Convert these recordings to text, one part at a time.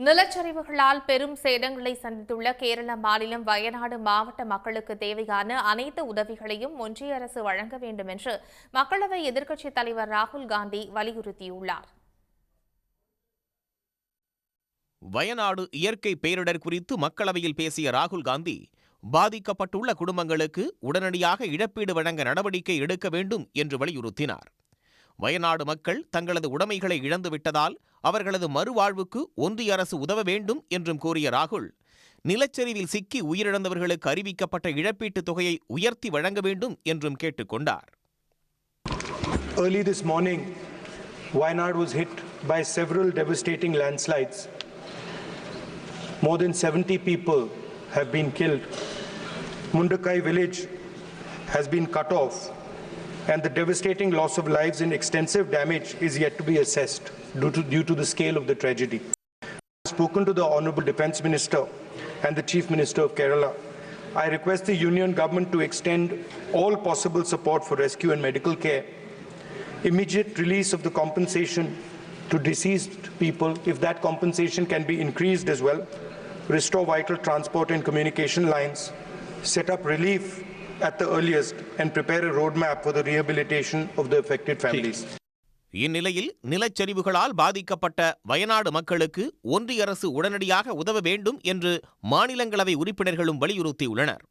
நிலச்சரிவுகளால் பெரும் சேதங்களை சந்தித்துள்ள கேரள மாநிலம் வயநாடு மாவட்ட மக்களுக்கு தேவையான அனைத்து உதவிகளையும் ஒன்றிய அரசு வழங்க வேண்டும் என்று மக்களவை எதிர்க்கட்சித் தலைவர் ராகுல் காந்தி வலியுறுத்தியுள்ளார். வயநாடு இயற்கை பேரிடர் குறித்து மக்களவையில் பேசிய ராகுல் காந்தி, பாதிக்கப்பட்டுள்ள குடும்பங்களுக்கு உடனடியாக இழப்பீடு வழங்க நடவடிக்கை எடுக்க வேண்டும் என்று வலியுறுத்தினார். வயநாடு மக்கள் தங்களது உடைமைகளை இழந்துவிட்டதால் அவர்களது மறுவாழ்வுக்கு ஒன்றிய அரசு உதவ வேண்டும் என்றும் கூறிய ராகுல், நிலச்சரிவில் சிக்கி உயிரிழந்தவர்களுக்கு அறிவிக்கப்பட்ட இழப்பீட்டுத் தொகையை உயர்த்தி வழங்க வேண்டும் என்றும் கேட்டுக்கொண்டார். Early this morning, Wayanad was hit by several devastating landslides. More than 70 people have been killed. Mundakai village has been cut off, and the devastating loss of lives and extensive damage is yet to be assessed due to the scale of the tragedy. I have spoken to the Honourable Defence Minister and the Chief Minister of Kerala. I request the Union Government to extend all possible support for rescue and medical care, immediate release of the compensation to deceased people, if that compensation can be increased as well, restore vital transport and communication lines, set up relief at the earliest and prepare a roadmap for the rehabilitation of the affected families. இந்நிலையில் நிலச்சரிவுகளால் பாதிக்கப்பட்ட வயநாடு மக்களுக்கு ஒன்றிய அரசு உடனடியாக உதவ வேண்டும் என்று மாநிலங்களவை உறுப்பினர்களும் வலியுறுத்தியுள்ளனர்.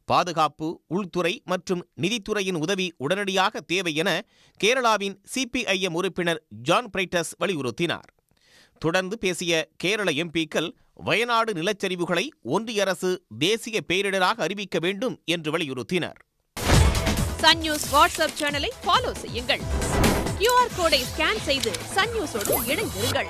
பாதுகாப்பு, உள்துறை மற்றும் நிதித்துறையின் உதவி உடனடியாக தேவை என கேரளாவின் சிபிஐஎம் உறுப்பினர் ஜான் பிரைட்டஸ் வலியுறுத்தினார். தொடர்ந்து பேசிய கேரள எம்பிக்கள், வயநாடு நிலச்சரிவுகளை ஒன்றிய அரசு தேசிய பேரிடராக அறிவிக்க வேண்டும் என்று வலியுறுத்தினர். சன் நியூஸ் வாட்ஸ்அப் சேனலை ஃபாலோ செய்யுங்கள். QR கோடை ஸ்கேன் செய்து சன் நியூஸோடு இணைந்திருங்கள்.